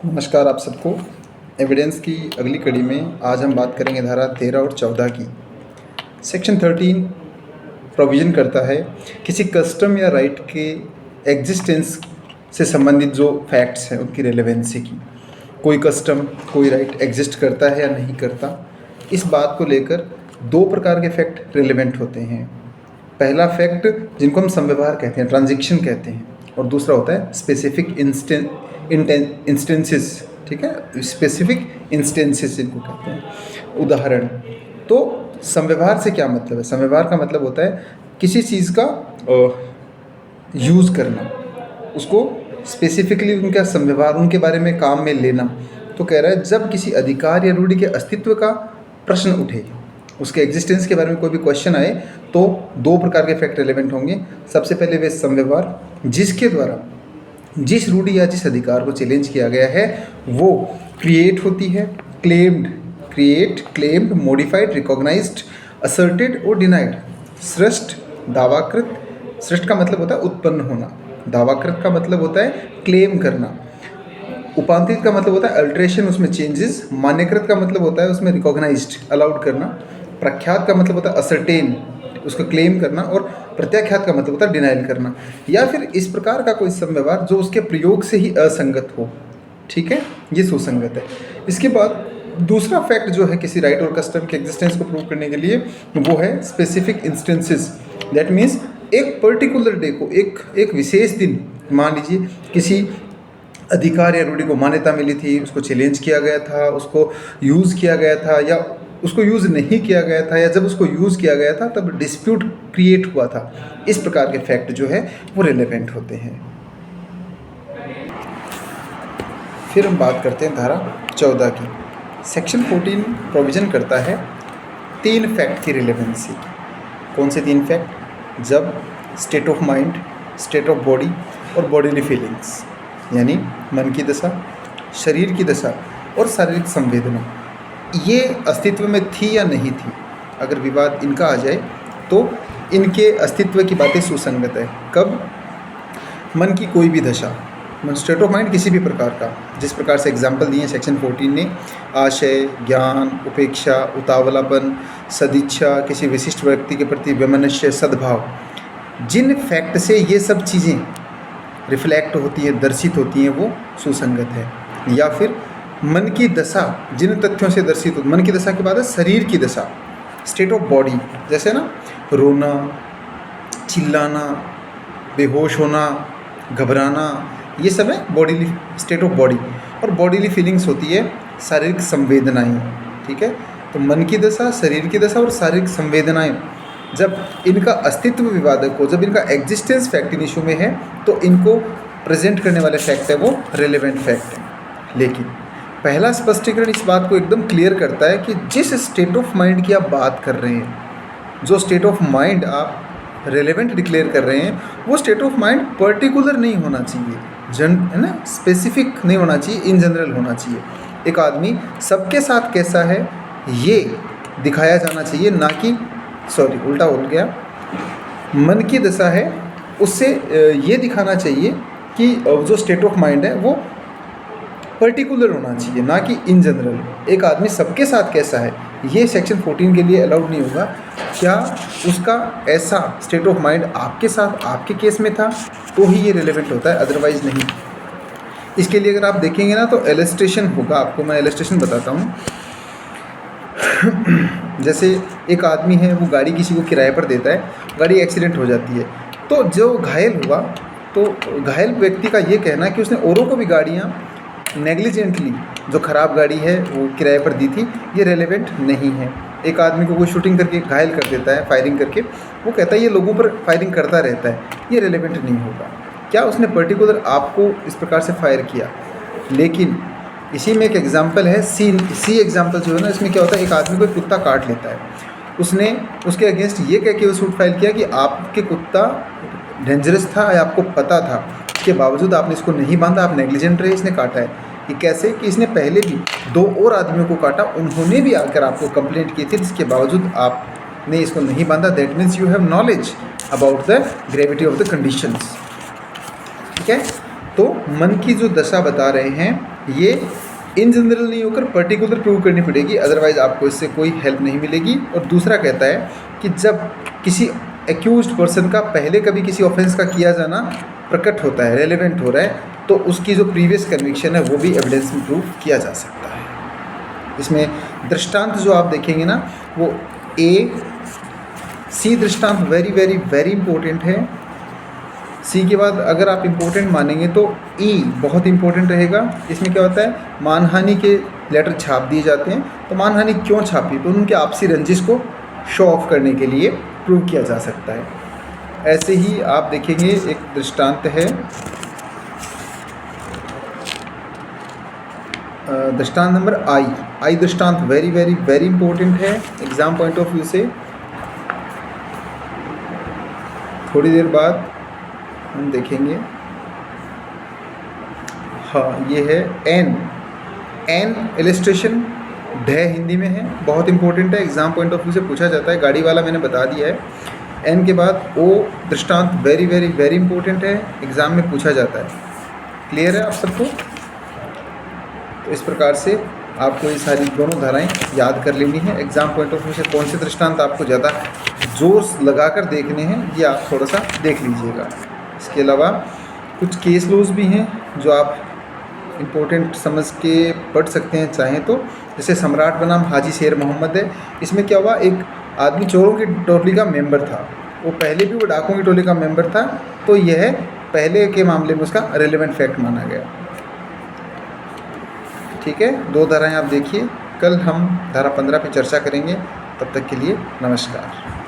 नमस्कार आप सबको। एविडेंस की अगली कड़ी में आज हम बात करेंगे धारा 13 और 14 की। सेक्शन 13 प्रोविज़न करता है किसी कस्टम या राइट के एग्जिस्टेंस से संबंधित जो फैक्ट्स हैं उनकी रेलेवेंसी की। कोई कस्टम कोई राइट एग्जिस्ट करता है या नहीं करता, इस बात को लेकर दो प्रकार के फैक्ट रेलेवेंट होते हैं। पहला फैक्ट जिनको हम संव्यवहार कहते हैं, ट्रांजैक्शन कहते हैं, और दूसरा होता है स्पेसिफिक इंस्टेंसेस। ठीक है, स्पेसिफिक इंस्टेंसेस जिनको कहते हैं, उदाहरण। तो संव्यवहार से क्या मतलब है? संव्यवहार का मतलब होता है किसी चीज़ का यूज़ करना, उसको स्पेसिफिकली उनका संव्यवहार, उनके बारे में काम में लेना। तो कह रहा है जब किसी अधिकार या रूढ़ि के अस्तित्व का प्रश्न उठे, उसके एग्जिस्टेंस के बारे में कोई भी क्वेश्चन आए, तो दो प्रकार के फैक्ट रेलेवेंट होंगे। सबसे पहले वे संव्यवहार, जिसके द्वारा जिस रूढ़ि या जिस अधिकार को चैलेंज किया गया है वो क्रिएट होती है, क्लेम्ड, मॉडिफाइड, रिकॉग्नाइज्ड, असर्टेड और डिनाइड। सृष्ट, दावाकृत। सृष्ट का मतलब होता है उत्पन्न होना, दावाकृत का मतलब होता है क्लेम करना, उपांतरित का मतलब होता है अल्ट्रेशन, उसमें चेंजेस, मान्यकृत का मतलब होता है उसमें रिकॉग्नाइज्ड, अलाउड करना, प्रख्यात का मतलब होता है असर्टेन, उसको क्लेम करना, और प्रत्याख्यात का मतलब होता है डिनाइल करना, या फिर इस प्रकार का कोई संव्यवहार जो उसके प्रयोग से ही असंगत हो। ठीक है, ये सुसंगत है। इसके बाद दूसरा फैक्ट जो है किसी राइट और कस्टम के एग्जिस्टेंस को प्रूव करने के लिए, वो है स्पेसिफिक इंस्टेंसेस। दैट मीन्स एक पर्टिकुलर डे को, एक विशेष दिन, मान लीजिए किसी अधिकार या रूढ़ि को मान्यता मिली थी, उसको चैलेंज किया गया था, उसको यूज़ किया गया था, या उसको यूज़ नहीं किया गया था, या जब उसको यूज़ किया गया था तब डिस्प्यूट क्रिएट हुआ था। इस प्रकार के फैक्ट जो है वो रेलेवेंट होते हैं। फिर हम बात करते हैं धारा 14 की। सेक्शन 14 प्रोविज़न करता है 3 फैक्ट की रिलेवेंसी की। कौन से 3 फैक्ट? जब state of mind, state of body और बॉडीली फीलिंग्स, यानी मन की दशा, शरीर की दशा और शारीरिक संवेदना, ये अस्तित्व में थी या नहीं थी। अगर विवाद इनका आ जाए तो इनके अस्तित्व की बातें सुसंगत है। कब? मन की कोई भी दशा, स्टेट ऑफ माइंड किसी भी प्रकार का, जिस प्रकार से एग्जाम्पल दिए सेक्शन 14 ने, आशय, ज्ञान, उपेक्षा, उतावलापन, सदिच्छा, किसी विशिष्ट व्यक्ति के प्रति वैमनस्य, सद्भाव, जिन फैक्ट से ये सब चीज़ें रिफ्लेक्ट होती हैं, दर्शित होती हैं, वो सुसंगत है। या फिर मन की दशा जिन तथ्यों से दर्शित होती, मन की दशा के बाद है शरीर की दशा, स्टेट ऑफ बॉडी, जैसे ना रोना, चिल्लाना, बेहोश होना, घबराना, ये सब है बॉडीली, स्टेट ऑफ बॉडी। और बॉडीली फीलिंग्स होती है शारीरिक संवेदनाएं। ठीक है, तो मन की दशा, शरीर की दशा और शारीरिक संवेदनाएं, जब इनका अस्तित्व विवादक हो, जब इनका एग्जिस्टेंस फैक्ट इन इशू में है, तो इनको प्रेजेंट करने वाले फैक्ट है वो रेलेवेंट फैक्ट है। लेकिन पहला स्पष्टीकरण इस बात को एकदम क्लियर करता है कि जिस स्टेट ऑफ माइंड की आप बात कर रहे हैं, जो स्टेट ऑफ माइंड आप रेलेवेंट डिक्लेयर कर रहे हैं, वो स्टेट ऑफ माइंड पर्टिकुलर नहीं होना चाहिए, है ना, स्पेसिफिक नहीं होना चाहिए, इन जनरल होना चाहिए। एक आदमी सबके साथ कैसा है ये दिखाया जाना चाहिए, ना कि, सॉरी उल्टा बोल गया, मन की दशा है उससे ये दिखाना चाहिए कि जो स्टेट ऑफ माइंड है वो पर्टिकुलर होना चाहिए, ना कि इन जनरल। एक आदमी सबके साथ कैसा है ये सेक्शन 14 के लिए अलाउड नहीं होगा। क्या उसका ऐसा स्टेट ऑफ माइंड आपके साथ, आपके केस में था, तो ही ये रिलेवेंट होता है, अदरवाइज नहीं। इसके लिए अगर आप देखेंगे ना तो एलिस्ट्रेशन होगा, आपको मैं एलिस्ट्रेशन बताता हूँ। जैसे एक आदमी है, वो गाड़ी किसी को किराए पर देता है, गाड़ी एक्सीडेंट हो जाती है, तो जो घायल हुआ, तो घायल व्यक्ति का ये कहना है कि उसने औरों को भी गाड़ियाँ नेग्लिजेंटली, जो ख़राब गाड़ी है वो किराए पर दी थी, ये रेलेवेंट नहीं है। एक आदमी को कोई शूटिंग करके घायल कर देता है, फायरिंग करके, वो कहता है ये लोगों पर फायरिंग करता रहता है, ये रेलेवेंट नहीं होगा। क्या उसने पर्टिकुलर आपको इस प्रकार से फायर किया? लेकिन इसी में एक एग्जाम्पल है, सी एग्जाम्पल जो है ना, इसमें क्या होता है, एक आदमी को एक कुत्ता काट लेता है, उसने उसके अगेंस्ट ये कह के वो सूट फाइल किया कि आपके कुत्ता डेंजरस था या आपको पता था, इसके बावजूद आपने इसको नहीं बांधा, आप नेग्लिजेंट रहे, इसने काटा है। ये कैसे कि इसने पहले भी 2 और आदमियों को काटा, उन्होंने भी आकर आपको कंप्लेंट की थी, जिसके बावजूद आपने इसको नहीं बांधा। That means you have knowledge about the gravity of the conditions. ठीक है, तो मन की जो दशा बता रहे हैं ये इन जनरल नहीं होकर पर्टिकुलर प्रूव करनी पड़ेगी, अदरवाइज आपको इससे कोई हेल्प नहीं मिलेगी। और दूसरा कहता है कि जब किसी एक्यूज्ड पर्सन का पहले कभी किसी ऑफेंस का किया जाना प्रकट होता है, रेलेवेंट हो रहा है, तो उसकी जो प्रीवियस कन्विक्शन है वो भी एविडेंस में प्रूव किया जा सकता है। इसमें दृष्टांत जो आप देखेंगे ना, वो ए सी दृष्टांत वेरी वेरी वेरी इंपॉर्टेंट है। सी के बाद अगर आप इम्पोर्टेंट मानेंगे तो ई बहुत इंपॉर्टेंट रहेगा। इसमें क्या होता है, मानहानि के लेटर छाप दिए जाते हैं। तो मानहानि क्यों छापी, तो उनके आपसी रंजिश को शो ऑफ करने के लिए प्रूव किया जा सकता है। ऐसे ही आप देखेंगे एक दृष्टांत है, दृष्टांत नंबर आई दृष्टांत वेरी वेरी वेरी इंपॉर्टेंट है एग्जाम पॉइंट ऑफ व्यू से। थोड़ी देर बाद हम देखेंगे, हाँ ये है एन इलस्ट्रेशन ढ हिंदी में है, बहुत इंपॉर्टेंट है, एग्जाम पॉइंट ऑफ व्यू से पूछा जाता है। गाड़ी वाला मैंने बता दिया है। एन के बाद ओ दृष्टांत वेरी वेरी वेरी इंपॉर्टेंट है, एग्जाम में पूछा जाता है। क्लियर है आप सबको? तो इस प्रकार से आपको ये सारी दोनों धाराएं याद कर लेनी है। एग्जाम पॉइंट ऑफ व्यू से कौन से दृष्टांत आपको ज़्यादा जोर लगाकर देखने हैं ये आप थोड़ा सा देख लीजिएगा। इसके अलावा कुछ केस लॉज भी हैं जो आप इम्पोर्टेंट समझ के पढ़ सकते हैं चाहें तो। जैसे सम्राट बनाम हाजी शेर मोहम्मद है, इसमें क्या हुआ, एक आदमी चोरों की टोली का मेंबर था, वो पहले भी वो डाकुओं की टोली का मेंबर था, तो यह पहले के मामले में उसका रेलेवेंट फैक्ट माना गया। ठीक है, दो धाराएं आप देखिए। कल हम धारा 15 पे चर्चा करेंगे। तब तक के लिए नमस्कार।